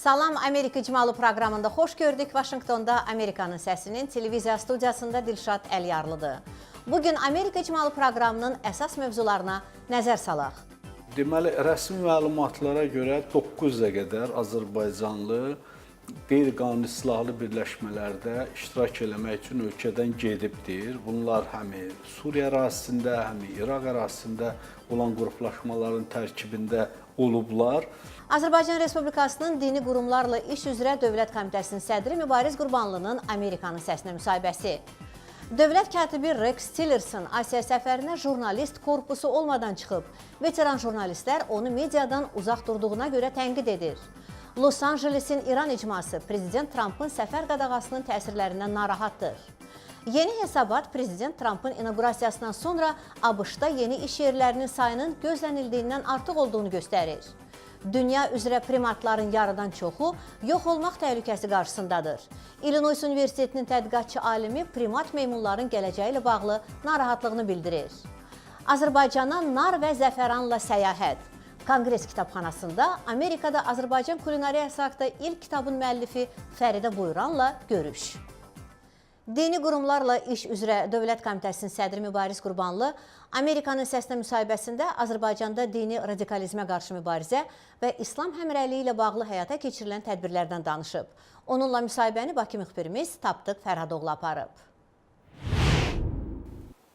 Salam Amerika İcmalı proqramında xoş gördük. Vaşinqtonda Amerikanın Səsinin televiziya studiyasında Dilşad Əliyarlıdır. Bugün Amerika İcmalı proqramının əsas mövzularına nəzər salaq. Deməli, rəsmi məlumatlara görə 900-ə qədər Azərbaycanlı qeyri-qanuni silahlı birləşmələrdə iştirak eləmək üçün ölkədən gedibdir. Bunlar həm Suriya ərazisində, həm İraq ərazisində olan qruplaşmaların tərkibində olublar. Azərbaycan Respublikasının Dini Qurumlarla İş üzrə Dövlət Komitəsinin sədri Mübariz Qurbanlının Amerikanın Səsinə müsahibəsi. Dövlət katibi Rex Tillerson Asiya səfərinə jurnalist korpusu olmadan çıxıb. Veteran jurnalistlər onu mediadan uzaq durduğuna görə tənqid edir. Los Anjelesin İran icması Prezident Trumpın səfər qadağasının təsirlərindən narahatdır. Yeni hesabat Prezident Trumpın inaugurasiyasından sonra ABŞ-da yeni iş yerlərinin sayının gözlənildiyindən artıq olduğunu göstərir. Dünya üzrə primatların yarıdan çoxu yox olmaq təhlükəsi qarşısındadır. Illinois Universitetinin tədqiqatçı alimi primat meymunların gələcəyi ilə bağlı narahatlığını bildirir. Azərbaycana nar və zəfəranla səyahət. Konqres kitabxanasında Amerikada Azərbaycan kulinariyası haqda ilk kitabın müəllifi Fəridə Buyuranla görüş. Dini qurumlarla iş üzrə Dövlət Komitəsinin sədri Mübariz Qurbanlı Amerikanın Səsinə müsahibəsində Azərbaycanda dini radikalizmə qarşı mübarizə və İslam həmrəyliyi ilə bağlı həyata keçirilən tədbirlərdən danışıb. Onunla müsahibəni Bakı müxbirimiz Tapdıq Fərhadoğlu aparıb.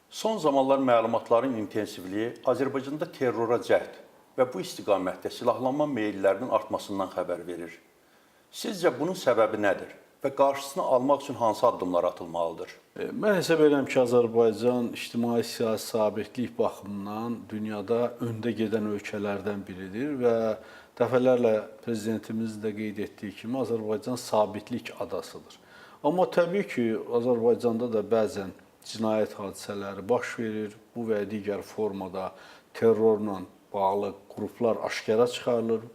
Son zamanlar məlumatların intensivliyi Azərbaycanda terrora cəhd və bu istiqamətdə silahlanma meyillərinin artmasından xəbər verir. Sizcə bunun səbəbi nədir? Və qarşısını almaq üçün hansı addımlar atılmalıdır? Mən hesab edirəm ki, Azərbaycan ictimai-siyasi sabitlik baxımından dünyada öndə gedən ölkələrdən biridir və dəfələrlə prezidentimiz də qeyd etdiyi kimi Azərbaycan sabitlik adasıdır. Amma təbii ki, Azərbaycanda da bəzən cinayət hadisələri baş verir. Bu və digər formada terrorla bağlı qruplar aşkara çıxarılır.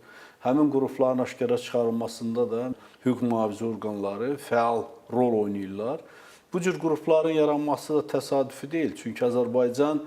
Həmin qrupların aşkara çıxarılmasında da hüquq mühafizə orqanları fəal rol oynayırlar. Bu cür qrupların yaranması da təsadüfi deyil. Çünki Azərbaycan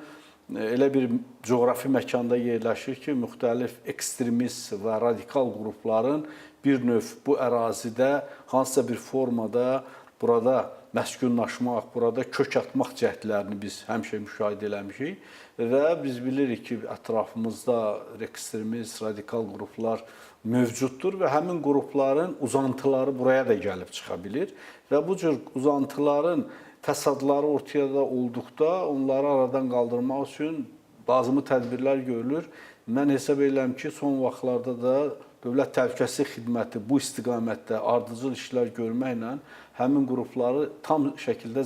elə bir coğrafi məkanda yerləşir ki, müxtəlif ekstremist və radikal qrupların bir növ bu ərazidə hansısa bir formada burada məskunlaşmaq, burada kök atmaq cəhdlərini biz həmişə müşahidə eləmişik və biz bilirik ki, ətrafımızda ekstremist, radikal qruplar mövcuddur və həmin qrupların uzantıları buraya da gəlib çıxa bilir və bu cür uzantıların fəsadları ortaya olduqda onları aradan qaldırmaq üçün lazımi tədbirlər görülür. Mən hesab edirəm ki, son vaxtlarda da Dövlət Təhlükəsizlik Xidməti bu istiqamətdə ardıcıl işlər görməklə həmin qrupları tam şəkildə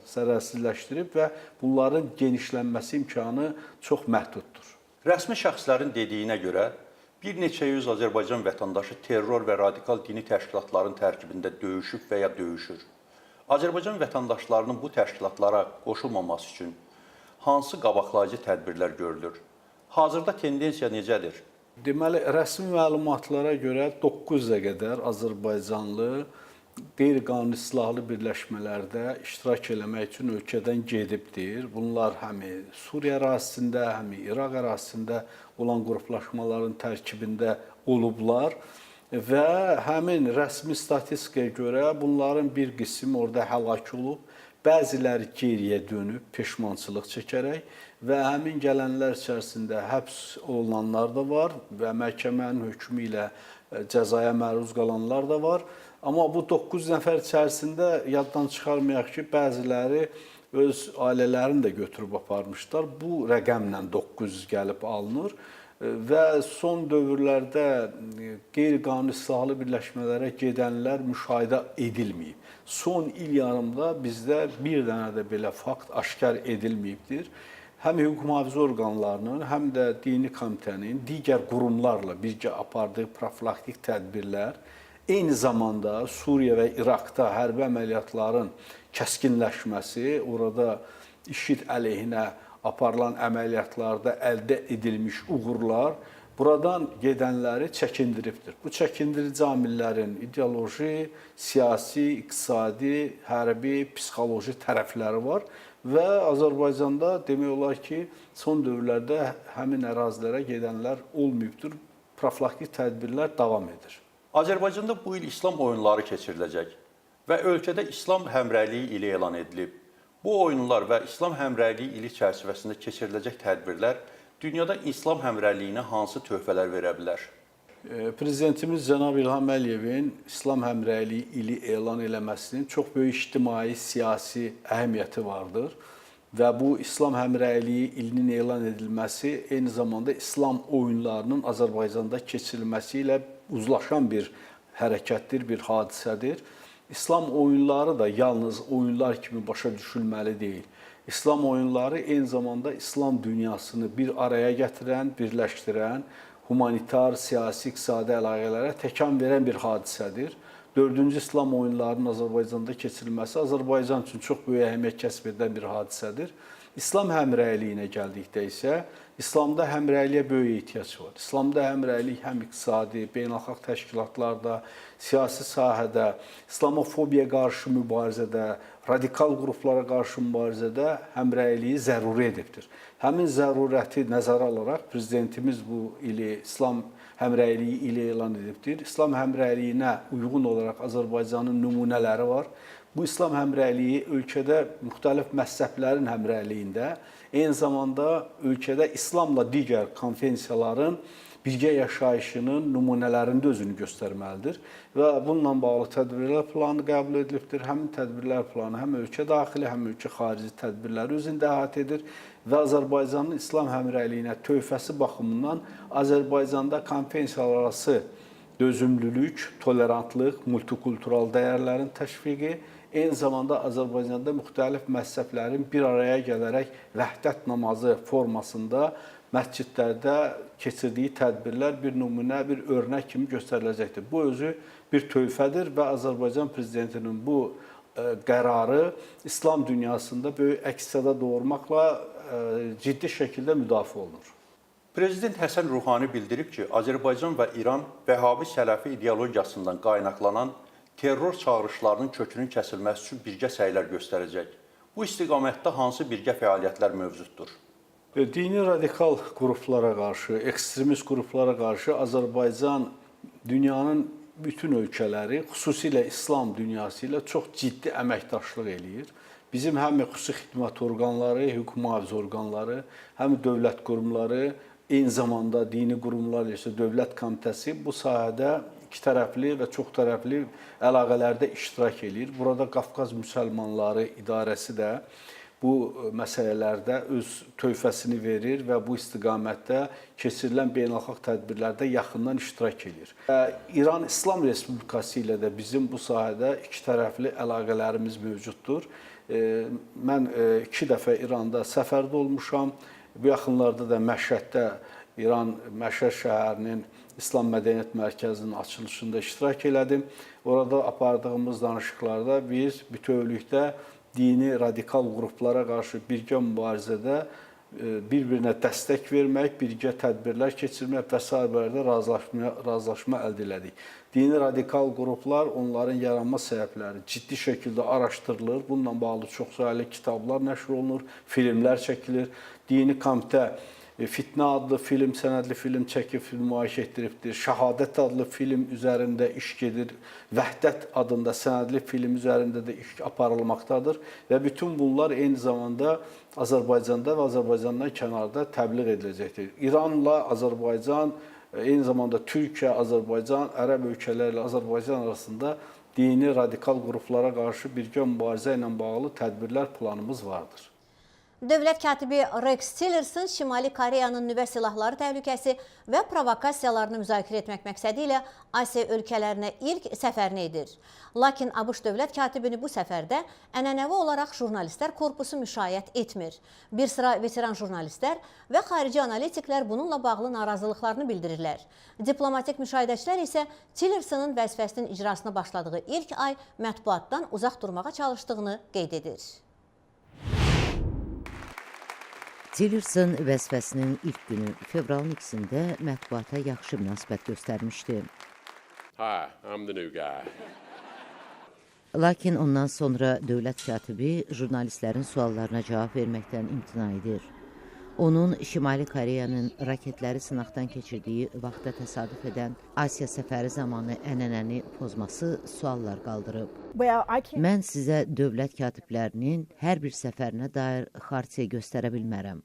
zərərsizləşdirib və bunların genişlənməsi imkanı çox məhduddur. Rəsmi şəxslərin dediyinə görə bir neçə yüz Azərbaycan vətəndaşı terror və radikal dini təşkilatların tərkibində döyüşüb və ya döyüşür. Azərbaycan vətəndaşlarının bu təşkilatlara qoşulmaması üçün hansı qabaqlayıcı tədbirlər görülür? Hazırda tendensiya necədir? Deməli, rəsmi məlumatlara görə 900-ə qədər Azərbaycanlı qeyri-qanuni silahlı birləşmələrdə iştirak eləmək üçün ölkədən gedibdir. Bunlar həm Suriya ərazisində, həm İraq ərazisində olan qruplaşmaların tərkibində olublar və həmin rəsmi statistikaya görə bunların bir qismi orada həlak olub, bəziləri geriyə dönüb peşmançılıq çəkərək və həmin gələnlər içərisində həbs olunanlar da var və məhkəmənin hökmü ilə cəzaya məruz qalanlar da var. Amma bu 900 nəfər içərisində yaddan çıxarmayaq ki, bəziləri öz ailələrini də götürüb aparmışlar. Bu rəqəmlə 900 gəlib alınır və son dövrlərdə qeyri-qanuni silahlı birləşmələrə gedənlər müşahidə edilməyib. Son il yarımda bizdə bir dənə də belə fakt aşkar edilməyibdir. Həm hüquq mühafizə orqanlarının, həm də dini komitənin digər qurumlarla birgə apardığı profilaktik tədbirlər eyni zamanda Suriya və İraqda hərbi əməliyyatların kəskinləşməsi, orada IŞİD əleyhinə aparılan əməliyyatlarda əldə edilmiş uğurlar buradan gedənləri çəkindiribdir. Bu çəkindirici amillərin ideoloji, siyasi, iqtisadi, hərbi, psixoloji tərəfləri var və Azərbaycanda demək olar ki, son dövrlərdə həmin ərazilərə gedənlər olmayıbdır. Profilaktik tədbirlər davam edir. Azərbaycanda bu il İslam oyunları keçiriləcək və ölkədə İslam həmrəyliyi ili elan edilib. Bu oyunlar və İslam həmrəyliyi ili çərçivəsində keçiriləcək tədbirlər dünyada İslam həmrəyliyinə hansı töhfələr verə bilər? Prezidentimiz Cənab İlham Əliyevin İslam həmrəyliyi ili elan eləməsinin çox böyük ictimai, siyasi əhəmiyyəti vardır. Və bu İslam həmrəyliyi ilinin elan edilməsi eyni zamanda İslam oyunlarının Azərbaycanda keçirilməsi ilə uzlaşan bir hərəkətdir, bir hadisədir. İslam oyunları da yalnız oyunlar kimi başa düşülməli deyil. İslam oyunları eyni zamanda İslam dünyasını bir araya gətirən, birləşdirən, humanitar, siyasi, iqtisadi əlaqələrə təkan verən bir hadisədir. 4-cü İslam oyunlarının Azərbaycanda keçirilməsi Azərbaycan üçün çox böyük əhəmiyyət kəsb edən bir hadisədir. İslam həmrəyliyinə gəldikdə isə İslamda həmrəyliyə böyük ehtiyac var. İslamda həmrəylik həm iqtisadi, beynəlxalq təşkilatlarda, siyasi sahədə, İslamofobiya qarşı mübarizədə, radikal qruplara qarşı mübarizədə həmrəyliyi zəruri edibdir. Həmin zərurəti nəzərə alaraq prezidentimiz bu ili İslam həmrəyliyi ili elan edibdir. İslam həmrəyliyinə uyğun olaraq Azərbaycanın nümunələri var. Bu İslam həmrəyliyi ölkədə müxtəlif məzhəblərin həmrəyliyində, eyni zamanda ölkədə İslamla digər konfensiyaların birgə yaşayışının nümunələrində özünü göstərməlidir və bununla bağlı tədbirlər planı qəbul edilibdir. Həmin tədbirlər planı həm ölkə daxili, həm ölkə xarici tədbirləri özündə əhatə edir və Azərbaycanın İslam həmrəyliyinə töhfəsi baxımından Azərbaycanda konfensiyalararası dözümlülük, tolerantlıq, multikultural dəyərlərin təşviqi, eyni zamanda Azərbaycanda müxtəlif məzhəblərin bir araya gələrək vəhdət namazı formasında məscidlərdə keçirdiyi tədbirlər bir nümunə, bir örnək kimi göstəriləcəkdir. Bu özü bir töhfədir və Azərbaycan prezidentinin bu qərarı İslam dünyasında böyük əks-səda doğurmaqla ciddi şəkildə müdafiə olunur. Prezident Həsən Ruhani bildirib ki, Azərbaycan və İran Vəhabi Sələfi ideologiyasından qaynaqlanan terror çağırışlarının kökünün kəsilməsi üçün birgə səylər göstərəcək. Bu istiqamətdə hansı birgə fəaliyyətlər mövcuddur? Dini radikal qruplara qarşı, ekstremist qruplara qarşı Azərbaycan dünyanın bütün ölkələri, xüsusilə İslam dünyası ilə çox ciddi əməkdaşlıq eləyir. Bizim həm xüsusi xidmət orqanları, hüquq mühafizə orqanları, həm dövlət qurumları, eyni zamanda dini qurumlar isə Dövlət Komitəsi bu sahədə iki tərəfli və çox tərəfli əlaqələrdə iştirak eləyir. Burada Qafqaz Müsəlmanları İdarəsi də bu məsələlərdə öz töhfəsini verir və bu istiqamətdə keçirilən beynəlxalq tədbirlərdə yaxından iştirak edir. İran İslam Respublikası ilə də bizim bu sahədə iki tərəfli əlaqələrimiz mövcuddur. Mən 2 dəfə İranda səfərdə olmuşam. Bu yaxınlarda da Məşhəddə İran Məşhəd şəhərinin İslam Mədəniyyət Mərkəzinin açılışında iştirak elədim. Orada apardığımız danışıqlarda biz bütövlükdə dini radikal qruplara qarşı birgə mübarizədə bir-birinə dəstək vermək, birgə tədbirlər keçirmək və s. razılaşma əldə elədik. Dini radikal qruplar, onların yaranma səbəbləri ciddi şəkildə araşdırılır. Bununla bağlı çoxsaylı kitablar nəşr olunur, filmlər çəkilir. Dini komitə Fitnə adlı film, sənədli film çəkib nümayiş etdiribdir. Şəhadət adlı film üzərində iş gedir. Vəhdət adında sənədli film üzərində də iş aparılmaqdadır. Və bütün bunlar eyni zamanda Azərbaycanda və Azərbaycandan kənarda təbliğ ediləcəkdir. İranla Azərbaycan, eyni zamanda Türkiyə, Azərbaycan, Ərəb ölkələri ilə Azərbaycan arasında dini radikal qruplara qarşı birgə mübarizə ilə bağlı tədbirlər planımız vardır. Dövlət katibi Rex Tillerson Şimali Koreyanın nüvə silahları təhlükəsi və provokasiyalarını müzakirə etmək məqsədi ilə Asiya ölkələrinə ilk səfərini edir. Lakin ABŞ dövlət katibini bu səfərdə ənənəvi olaraq jurnalistlər korpusu müşayiət etmir. Bir sıra veteran jurnalistlər və xarici analitiklər bununla bağlı narazılıqlarını bildirirlər. Diplomatik müşahidəçilər isə Tillersonun vəzifəsinin icrasına başladığı ilk ay mətbuatdan uzaq durmağa çalışdığını qeyd edir. Tillerson vəzifəsinin ilk günü fevralın 2-də mətbuata yaxşı münasibət göstərmişdi. Hi, I'm the new guy. Lakin ondan sonra dövlət katibi jurnalistlərin suallarına cavab verməkdən imtina edir. Onun Şimali Koreyanın raketləri sınaqdan keçirdiyi vaxtda təsadüf edən Asiya səfəri zamanı ənənəni pozması suallar qaldırıb. Mən sizə dövlət katiblərinin hər bir səfərinə dair xartiya göstərə bilmərəm.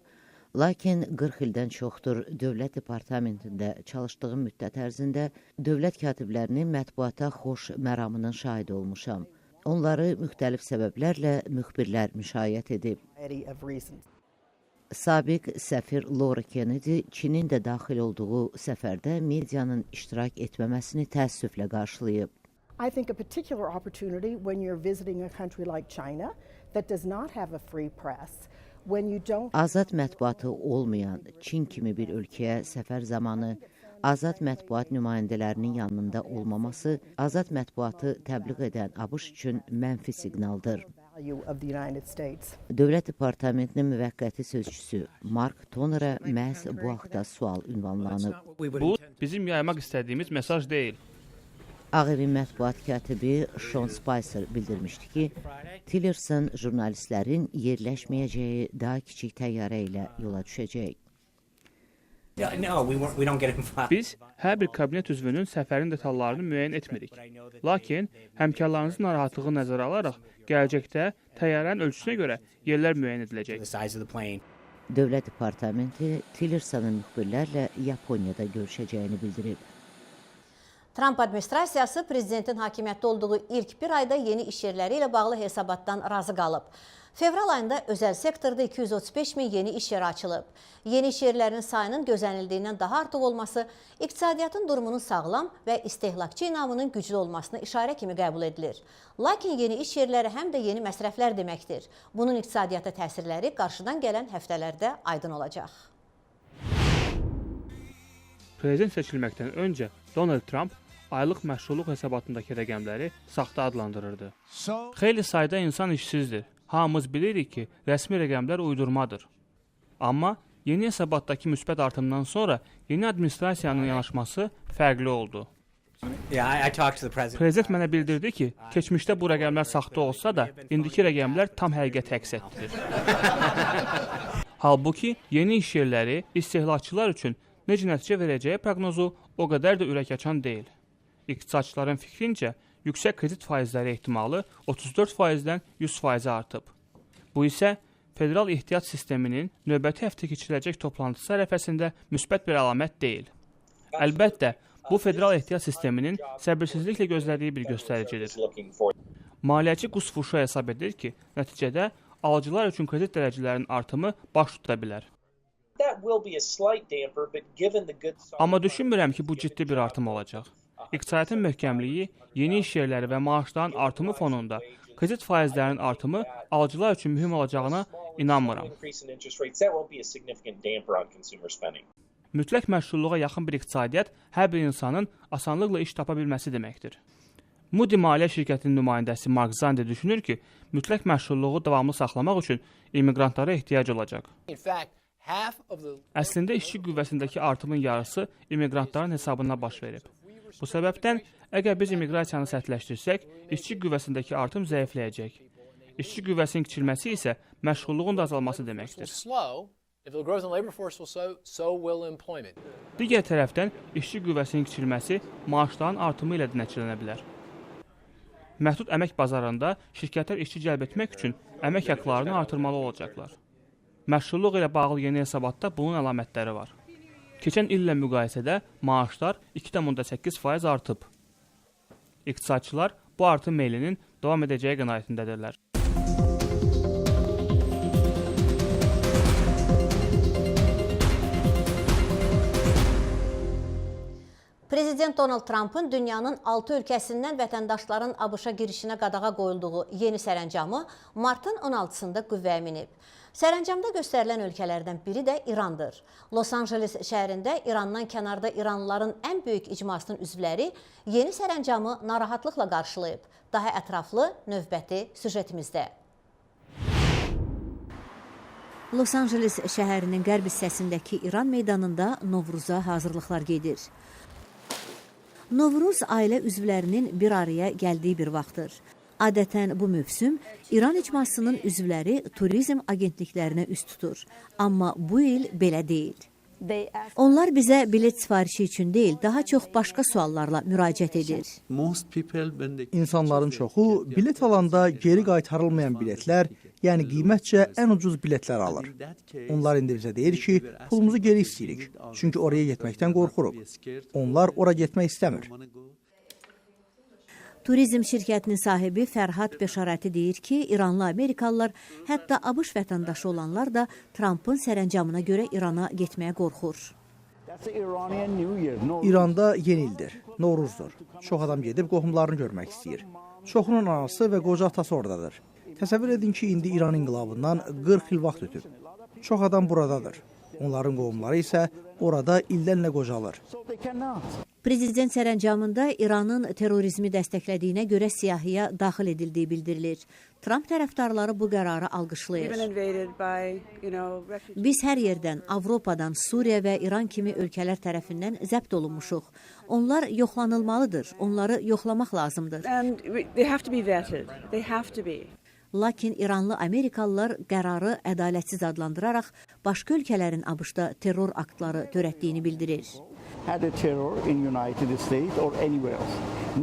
Lakin 40 ildən çoxdur Dövlət Departamentində çalışdığım müddət ərzində dövlət katiblərinin mətbuata xoş məramının şahidi olmuşam. Onları müxtəlif səbəblərlə müxbirlər müşayiət edib. Sabiq səfir Laura Kennedy Çinin də daxil olduğu səfərdə medianın iştirak etməməsini təəssüflə qarşılayıb. I think a particular opportunity when you're visiting a country like China that does not have a free press, when you don't... Azad mətbuatı olmayan Çin kimi bir ölkəyə səfər zamanı azad mətbuat nümayəndələrinin yanında olmaması azad mətbuatı təbliğ edən ABŞ üçün mənfi siqnaldır. Dövlət Departamentinin müvəqqəti sözçüsü Mark Tonerə məhz bu haqda sual ünvanlanıb. Bu, bizim yaymaq istədiyimiz mesaj deyil. Ağ Evin mətbuat katibi Sean Spicer bildirmişdi ki, Tillerson jurnalistlərin yerləşməyəcəyi daha kiçik təyyarə ilə yola düşəcək. Biz hər bir kabinet üzvünün səfərin detallarını müəyyən etmirik. Lakin həmkarlarınızın narahatlığı nəzərə alaraq gələcəkdə təyyarənin ölçüsünə görə yerlər müəyyən ediləcək. Dövlət Departamenti Tillersonun müxbirlərlə Yaponiyada görüşəcəyini bildirib. Trump administrasiyası prezidentin hakimiyyətdə olduğu ilk bir ayda yeni iş yerləri ilə bağlı hesabatdan razı qalıb. Fevral ayında özəl sektorda 235 min yeni iş yeri açılıb. Yeni iş yerlərinin sayının gözlənildiyindən daha artıq olması iqtisadiyyatın durumunun sağlam və istehlakçı inamının güclü olmasına işarə kimi qəbul edilir. Lakin yeni iş yerləri həm də yeni məsrəflər deməkdir. Bunun iqtisadiyyata təsirləri qarşıdan gələn həftələrdə aydın olacaq. Prezident seçilməkdən öncə Donald Trump aylıq məşğulluq hesabatındakı rəqəmləri saxta adlandırırdı. Xeyli sayda insan işsizdir. Hamımız bilirik ki, rəsmi rəqəmlər uydurmadır. Amma yeni hesabatdakı müsbət artımdan sonra yeni administrasiyanın yanaşması fərqli oldu. Prezident mənə bildirdi ki, keçmişdə bu rəqəmlər saxta olsa da, indiki rəqəmlər tam həqiqəti əks etdirir. Halbuki yeni iş yerləri istehlakçılar üçün necə nəticə verəcəyi proqnozu o qədər də ürək açan deyil. İqtisadçıların fikrincə, yüksək kredit faizləri ehtimalı 34%-dən 100%-ə artıb. Bu isə federal ehtiyat sisteminin növbəti həftə keçiriləcək toplantısı ərəfəsində müsbət bir əlamət deyil. Əlbəttə, bu federal ehtiyat sisteminin səbirsizliklə gözlədiyi bir göstəricidir. Maliyyəçi Qusfuşu hesab edir ki, nəticədə alıcılar üçün kredit dərəcələrinin artımı baş tuta bilər. Amma düşünmürəm ki, bu ciddi bir artım olacaq. İqtisadiyyatın möhkəmliyi, yeni iş yerləri və maaşların artımı fonunda kredit faizlərinin artımı alıcılar üçün mühüm olacağına inanmıram. Mütləq məşğulluğa yaxın bir iqtisadiyyat hər bir insanın asanlıqla iş tapa bilməsi deməkdir. Moody maliyyə şirkətinin nümayəndəsi Mark Zandi düşünür ki, mütləq məşğulluğu davamlı saxlamaq üçün immigrantlara ehtiyac olacaq. Əslində işçi qüvvəsindəki artımın yarısı immigrantların hesabına baş verib. Bu səbəbdən, əgər biz immiqrasiyanı sərtləşdirsək, işçi qüvvəsindəki artım zəifləyəcək. İşçi qüvvəsinin kiçilməsi isə məşğulluğun da azalması deməkdir. Digər tərəfdən, işçi qüvvəsinin kiçilməsi maaşların artımı ilə də nəticələnə bilər. Məhdud əmək bazarında şirkətlər işçi cəlb etmək üçün əmək haqlarını artırmalı olacaqlar. Məşğulluq ilə bağlı yeni hesabatda bunun əlamətləri var. Keçən illə müqayisədə maaşlar 2,8% artıb. İqtisadçılar bu artım meylinin davam edəcəyi qənaətindədirlər. Prezident Donald Trump'ın dünyanın 6 ölkəsindən vətəndaşların ABŞ-a girişinə qadağa qoyulduğu yeni sərəncamı martın 16-sında qüvvəyə minib. Sərəncamda göstərilən ölkələrdən biri də İrandır. Los Angeles şəhərində İrandan kənarda İranlıların ən böyük icmasının üzvləri yeni sərəncamı narahatlıqla qarşılayıb. Daha ətraflı növbəti süjetimizdə. Los Angeles şəhərinin qərb hissəsindəki İran meydanında Novruza hazırlıqlar gedir. Novruz ailə üzvlərinin bir araya gəldiyi bir vaxtdır. Adətən bu mövsüm İran icmasının üzvləri turizm agentliklərinə üst tutur. Amma bu il belə deyil. Onlar bizə bilet sifarişi üçün deyil, daha çox başqa suallarla müraciət edir. İnsanların çoxu bilet alanda geri qaytarılmayan biletlər, yəni qiymətcə ən ucuz biletlər alır. Onlar indi bizə deyir ki, pulumuzu geri istəyirik, çünki oraya getməkdən qorxuruq. Onlar ora getmək istəmir. Turizm şirkətinin sahibi Fərhad Bəşarəti deyir ki, İranlı Amerikalılar, hətta ABŞ vətəndaşı olanlar da Trumpın sərəncamına görə İrana getməyə qorxur. İranda yeni ildir, Novruzdur. Çox adam gedib qohumlarını görmək istəyir. Çoxunun anası və qoca atası oradadır. Təsəvvür edin ki, indi İran inqilabından 40 il vaxt ötüb. Çox adam buradadır. Onların qohumları isə orada illərlə qocalır. Prezident sərəncamında İranın terrorizmi dəstəklədiyinə görə siyahıya daxil edildiyi bildirilir. Trump tərəfdarları bu qərarı alqışlayır. Biz hər yerdən, Avropadan, Suriya və İran kimi ölkələr tərəfindən zəbt olunmuşuq. Onlar yoxlanılmalıdır, onları yoxlamaq lazımdır. Lakin İranlı Amerikalılar qərarı ədalətsiz adlandıraraq başqa ölkələrin ABŞ-da terror aktları törətdiyini bildirir.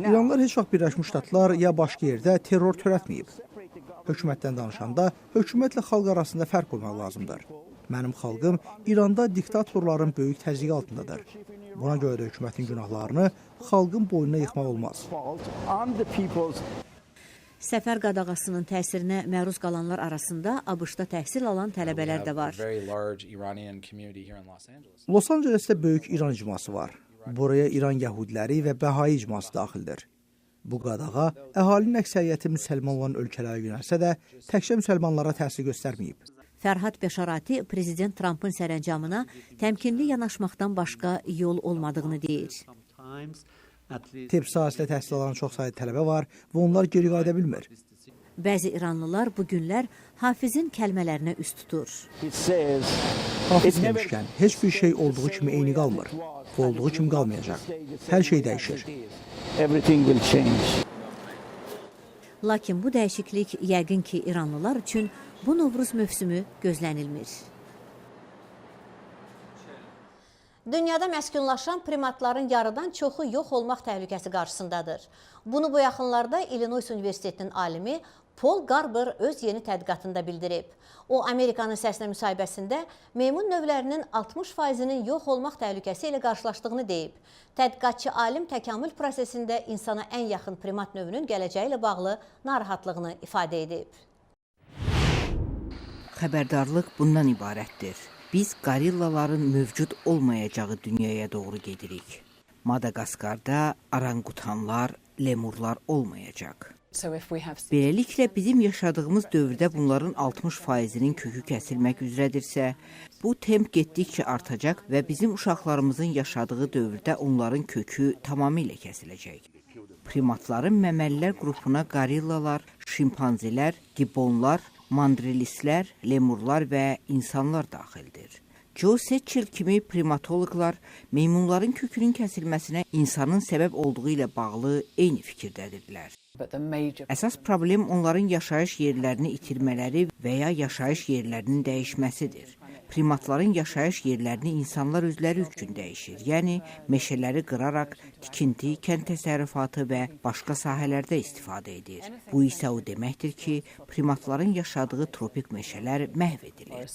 İranlılar heç vaxt Birləşmiş Ştatlar ya başqa yerdə terror törətməyib. Hökumətdən danışanda hökumətlə xalq arasında fərq qoymaq lazımdır. Mənim xalqım İranda diktatorların böyük təzyiqi altındadır. Buna görə də hökumətin günahlarını xalqın boynuna yıxmaq olmaz. Səfər qadağasının təsirinə məruz qalanlar arasında ABŞ-da təhsil alan tələbələr də var. Los Ancelesdə böyük İran icması var. Buraya İran yəhudiləri və Bəhai icması daxildir. Bu qadağa əhalinin əksəriyyəti müsəlman olan ölkələrə yönəlsə də, təkcə müsəlmanlara təsir göstərməyib. Fərhad Bəşarati Prezident Trumpın sərəncamına təmkinli yanaşmaqdan başqa yol olmadığını deyir. Tibb sahəsində təhsil alan çox sayda tələbə var və onlar geri qayıda bilmir. Bəzi İranlılar bu günlər Hafizin kəlmələrinə üst tutur. Hafiz demişkən, heç bir şey olduğu kimi eyni qalmır və olduğu kimi qalmayacaq. Hər şey dəyişir. Lakin bu dəyişiklik yəqin ki, İranlılar üçün bu Novruz mövsümü gözlənilmir. Dünyada məskunlaşan primatların yarıdan çoxu yox olmaq təhlükəsi qarşısındadır. Bunu bu yaxınlarda Illinois Universitetinin alimi Paul Garber öz yeni tədqiqatında bildirib. O, Amerikanın səsinə müsahibəsində meymun növlərinin 60%-nin yox olmaq təhlükəsi ilə qarşılaşdığını deyib. Tədqiqatçı alim təkamül prosesində insana ən yaxın primat növünün gələcəyi ilə bağlı narahatlığını ifadə edib. Xəbərdarlıq bundan ibarətdir. Biz qorillaların mövcud olmayacağı dünyaya doğru gedirik. Madaqaskarda orangutanlar, lemurlar olmayacaq. Beləliklə, bizim yaşadığımız dövrdə bunların 60%-nin kökü kəsilmək üzrədirsə, bu temp getdikcə artacaq və bizim uşaqlarımızın yaşadığı dövrdə onların kökü tamamilə kəsiləcək. Primatların məməlilər qrupuna qorillalar, şimpanzilər, gibbonlar, mandrilislər, lemurlar və insanlar daxildir. Joe Setchell kimi primatoloqlar meymunların kökünün kəsilməsinə insanın səbəb olduğu ilə bağlı eyni fikirdədirlər. Əsas problem onların yaşayış yerlərini itirmələri və ya yaşayış yerlərinin dəyişməsidir. Primatların yaşayış yerlərini insanlar özləri üçün dəyişir, yəni meşələri qıraraq tikinti, kənd təsərrüfatı və başqa sahələrdə istifadə edir. Bu isə o deməkdir ki, primatların yaşadığı tropik meşələr məhv edilir.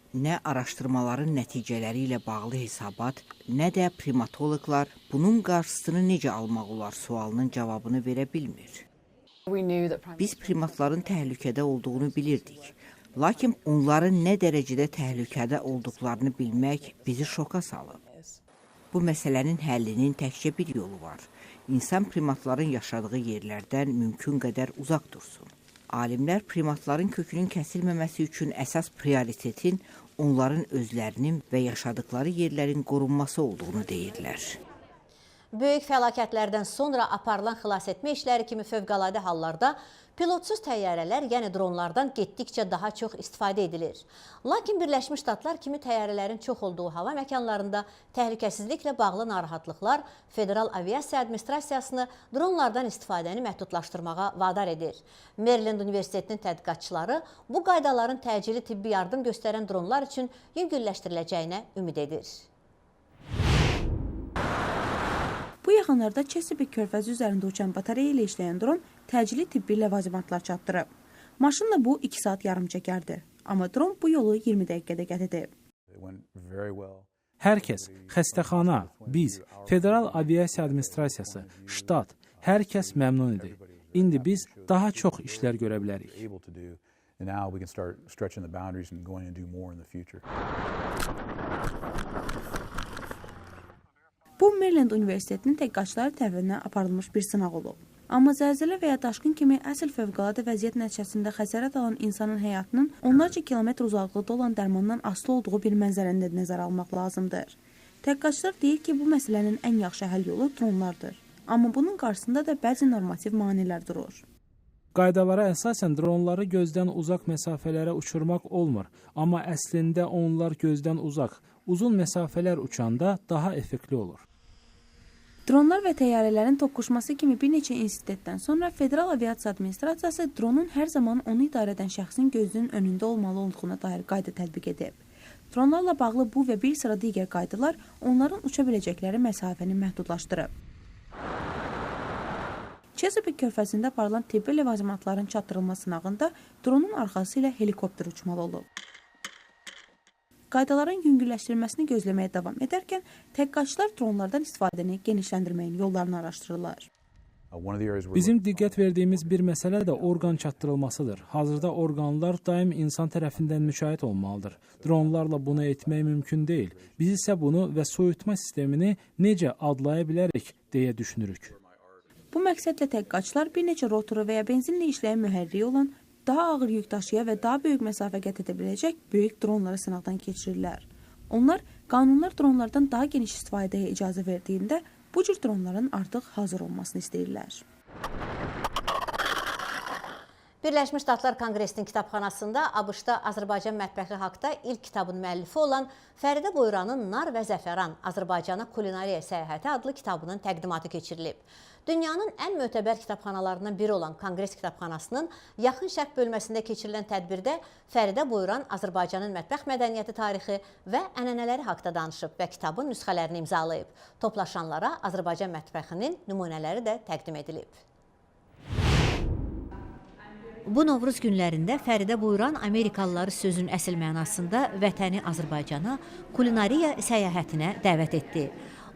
Nə araşdırmaların nəticələri ilə bağlı hesabat, nə də primatoloqlar bunun qarşısını necə almaq olar sualının cavabını verə bilmir. Biz primatların təhlükədə olduğunu bilirdik. Lakin onların nə dərəcədə təhlükədə olduqlarını bilmək bizi şoka salıb. Bu məsələnin həllinin təkcə bir yolu var. İnsan primatların yaşadığı yerlərdən mümkün qədər uzaq dursun. Alimlər primatların kökünün kəsilməməsi üçün əsas prioritetin onların özlərinin və yaşadıkları yerlərin qorunması olduğunu deyirlər. Böyük fəlakətlərdən sonra aparılan xilasetmə işləri kimi fövqəladə hallarda pilotsuz təyyarələr, yəni dronlardan getdikcə daha çox istifadə edilir. Lakin Birləşmiş Ştatlar kimi təyyarələrin çox olduğu hava məkanlarında təhlükəsizliklə bağlı narahatlıqlar Federal Aviasiya Administrasiyasını dronlardan istifadəni məhdudlaşdırmağa vadar edir. Maryland Universitetinin tədqiqatçıları bu qaydaların təcili tibbi yardım göstərən dronlar üçün yüngülləşdiriləcəyinə ümid edir. Bu yaxınlarda Chesapeake körfəzi üzərində uçan batareya ilə işləyən dron təcili tibbi ləvazimatlar çatdırıb. Maşınla bu 2 saat yarım çəkərdi. Amma dron bu yolu 20 dəqiqədə qət edib. Hər kəs, xəstəxana, biz, Federal Aviasiya Administrasiyası, ştat, hər kəs məmnun idi. İndi biz daha çox işlər görə bilərik. Bu, Maryland Universitetinin tədqiqatçıları tərəfindən aparılmış bir sınaq olub. Amma zəlzələ və ya daşqın kimi əsl fövqəladə vəziyyət nəticəsində xəsarət alan insanın həyatının onlarca kilometr uzaqlıqda olan dərmandan asılı olduğu bir mənzərəni də nəzərə almaq lazımdır. Tədqiqatçılar deyir ki, bu məsələnin ən yaxşı həll yolu dronlardır. Amma bunun qarşısında da bəzi normativ maneələr durur. Qaydalara əsasən dronları gözdən uzaq məsafələrə uçurmaq olmur, amma əslində onlar gözdən uzaq, uzun məsafələr uçanda daha effektli olur. Dronlar və təyyarələrin toqquşması kimi bir neçə insidentdən sonra Federal Aviasiya Administrasiyası dronun hər zaman onu idarə edən şəxsin gözünün önündə olmalı olduğuna dair qayda tətbiq edib. Dronlarla bağlı bu və bir sıra digər qaydalar onların uça biləcəkləri məsafəni məhdudlaşdırıb. Chesapeake körfəzində aparılan tibbi ləvazimatların çatdırılma sınağında dronun arxası ilə helikopter uçmalı olub. Qaydaların yüngülləşdirilməsini gözləməyə davam edərkən, tədqiqatçılar dronlardan istifadəni genişləndirməyin yollarını araşdırırlar. Bizim diqqət verdiyimiz bir məsələ də orqan çatdırılmasıdır. Hazırda orqanlar daim insan tərəfindən müşahidə olmalıdır. Dronlarla bunu etmək mümkün deyil. Biz isə bunu və soyutma sistemini necə adlaya bilərik deyə düşünürük. Bu məqsədlə tədqiqatçılar bir neçə rotoru və ya benzinlə işləyən mühərriki olan daha ağır yük daşıya və daha böyük məsafə qət edə biləcək böyük dronları sınaqdan keçirirlər. Onlar qanunlar dronlardan daha geniş istifadəyə icazə verdiyində bu cür dronların artıq hazır olmasını istəyirlər. Birləşmiş Ştatlar Konqresinin kitabxanasında ABŞ-da Azərbaycan mətbəxi haqda ilk kitabın müəllifi olan Fəridə Buyuranın Nar və Zəfəran Azərbaycana Kulinariya Səyahəti adlı kitabının təqdimatı keçirilib. Dünyanın ən mötəbər kitabxanalarından biri olan Konqres kitabxanasının Yaxın Şərq bölməsində keçirilən tədbirdə Fəridə Buyuran Azərbaycanın mətbəx mədəniyyəti tarixi və ənənələri haqda danışıb və kitabın nüsxələrini imzalayıb. Toplaşanlara Azərbaycan mətbəxinin nümunələri də təqdim edilib. Bu Novruz günlərində Fəridə Buyuran Amerikalıları sözün əsl mənasında vətəni Azərbaycana kulinariya səyahətinə dəvət etdi.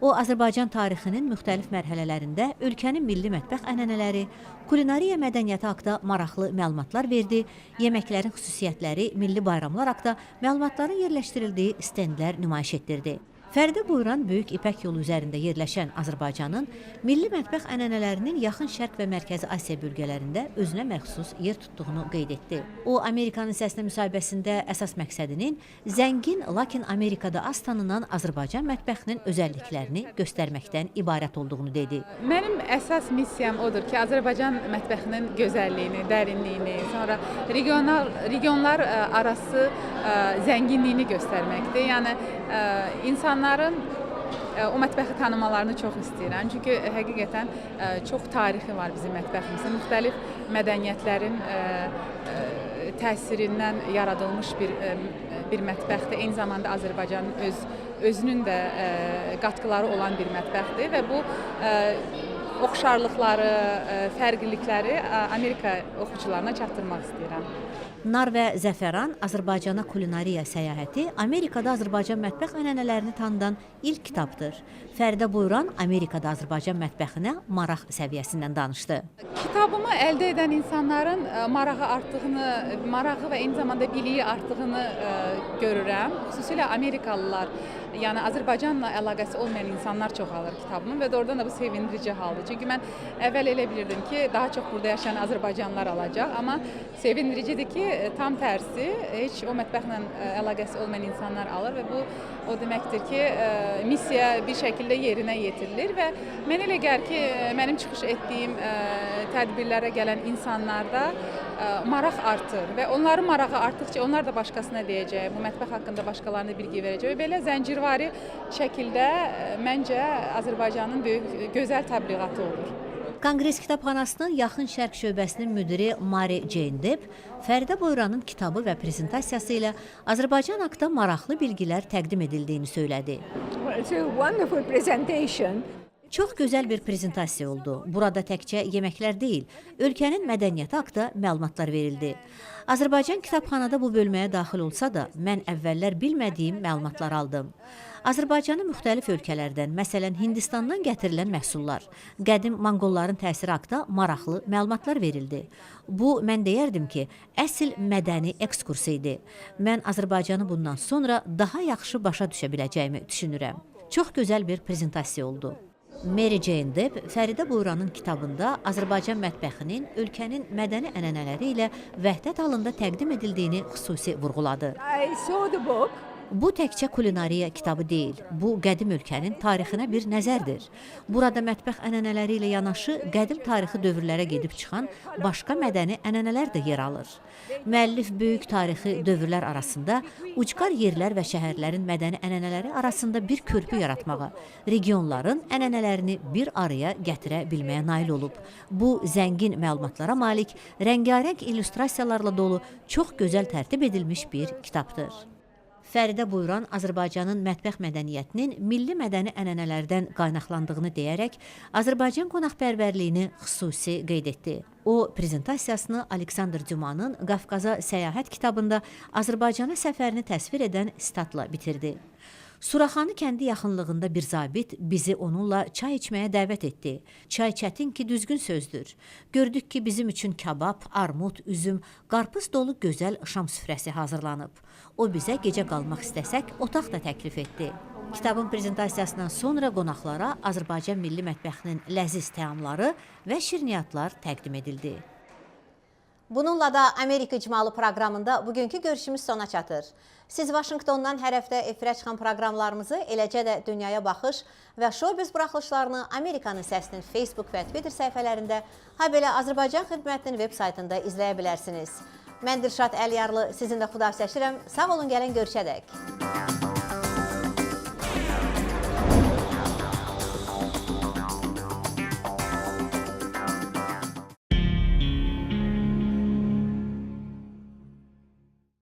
O, Azərbaycan tarixinin müxtəlif mərhələlərində ölkənin milli mətbəx ənənələri, kulinariya mədəniyyəti haqda maraqlı məlumatlar verdi, yeməklərin xüsusiyyətləri, milli bayramlar haqda məlumatların yerləşdirildiyi stendlər nümayiş etdirdi. Fəridə Buyuran Böyük İpək yolu üzərində yerləşən Azərbaycanın milli mətbəx ənənələrinin Yaxın Şərq və Mərkəzi Asiya bölgələrində özünə məxsus yer tutduğunu qeyd etdi. O, Amerikanın Səsinə müsahibəsində əsas məqsədinin zəngin, lakin Amerikada az tanınan Azərbaycan mətbəxinin özəlliklərini göstərməkdən ibarət olduğunu dedi. Mənim əsas missiyam odur ki, Azərbaycan mətbəxinin gözəlliyini, dərinliyini, sonra regionlar arası zənginliyini göstərməkdir. Yəni, insanların o mətbəxi tanımalarını çox istəyirəm. Çünki həqiqətən çox tarixi var bizim mətbəximizin. Müxtəlif mədəniyyətlərin təsirindən yaradılmış bir mətbəxdir. Eyni zamanda Azərbaycanın özünün də qatqıları olan bir mətbəxdir və bu oxşarlıqları, fərqlilikləri Amerika oxucularına çatdırmaq istəyirəm. Nar və Zəfəran Azərbaycana Kulinariya Səyahəti Amerikada Azərbaycan mətbəx ənənələrini tanıdan ilk kitabdır. Fəridə Buyuran Amerikada Azərbaycan mətbəxinə maraq səviyyəsindən danışdı. Kitabımı əldə edən insanların marağı və eyni zamanda biliyi artdığını görürəm. Xüsusilə Amerikalılar yəni Azərbaycanla əlaqəsi olmayan insanlar çox alır kitabımı və doğrudan da bu sevindirici haldır. Çünki mən əvvəl elə bilirdim ki, daha çox burada yaşayan Azərbaycanlılar alacaq, amma sevindiricidir ki, tam tərsi, heç o mətbəxlə əlaqəsi olmayan insanlar alır və bu o deməkdir ki, missiya bir şəkildə yerinə yetirilir və mən elə gəlir ki, mənim çıxış etdiyim tədbirlərə gələn insanlarda maraq artır və onların marağı artdıqca onlar da başqasına deyəcək, bu mətbəx haqqında başqalarına bilgi verəcək və belə zəncirvari şəkildə məncə Azərbaycanın böyük, gözəl təbliğatı olur. Konqres Kitabxanasının Yaxın Şərq şöbəsinin müdiri Mary Jane Depp Fəridə Boyranın kitabı və prezentasiyası ilə Azərbaycan haqqında maraqlı bilgilər təqdim edildiyini söylədi. Çox gözəl bir prezentasiya oldu. Burada təkcə yeməklər deyil, ölkənin mədəniyyəti haqqında məlumatlar verildi. Azərbaycan kitabxanada bu bölməyə daxil olsa da, mən əvvəllər bilmədiyim məlumatlar aldım. Azərbaycanın müxtəlif ölkələrdən, məsələn Hindistandan gətirilən məhsullar, qədim Monqolların təsiri haqqında maraqlı məlumatlar verildi. Bu, mən deyərdim ki, əsl mədəni ekskursu idi. Mən Azərbaycanı bundan sonra daha yaxşı başa düşə biləcəyimi düşünürəm. Çox gözəl bir prezentasiya oldu. Mary Jane Depp Fəridə Boyranın kitabında Azərbaycan mətbəxinin ölkənin mədəni ənənələri ilə vəhdət halında təqdim edildiyini xüsusi vurğuladı. Bu təkcə kulinariya kitabı deyil, bu qədim ölkənin tarixinə bir nəzərdir. Burada mətbəx ənənələri ilə yanaşı qədim tarixi dövrlərə gedib çıxan başqa mədəni ənənələr də yer alır. Müəllif böyük tarixi dövrlər arasında ucqar yerlər və şəhərlərin mədəni ənənələri arasında bir körpü yaratmağa, regionların ənənələrini bir araya gətirə bilməyə nail olub. Bu, zəngin məlumatlara malik, rəngarəng illüstrasiyalarla dolu, çox gözəl tərtib edilmiş bir kitabdır. Fəridə Boyran Azərbaycanın mətbəx mədəniyyətinin milli mədəni ənənələrdən qaynaqlandığını deyərək Azərbaycan qonaqpərvərliyini xüsusi qeyd etdi. O, prezentasiyasını Aleksandr Dumanın Qafqaza Səyahət kitabında Azərbaycana səfərini təsvir edən statla bitirdi. Suraxanı kəndi yaxınlığında bir zabit bizi onunla çay içməyə dəvət etdi. Çay çətin ki, düzgün sözdür. Gördük ki, bizim üçün kabab, armud, üzüm, qarpız dolu gözəl şam süfrəsi hazırlanıb. O bizə gecə qalmaq istəsək, otaq da təklif etdi. Kitabın prezentasiyasından sonra qonaqlara Azərbaycan milli mətbəxinin ləziz təamları və şirniyyatlar təqdim edildi. Bununla da Amerika İcmalı proqramında bugünkü görüşümüz sona çatır. Siz Vaşinqtondan hər həftə efirə çıxan proqramlarımızı, eləcə də Dünyaya Baxış və Showbiz buraxılışlarını Amerikanın Səsinin Facebook və Twitter səhifələrində, habelə Azərbaycan Xidmətinin veb saytında izləyə bilərsiniz. Mən Dirşad Əliyarlı sizinlə xudafizləşirəm. Sağ olun, gəlin görüşədək.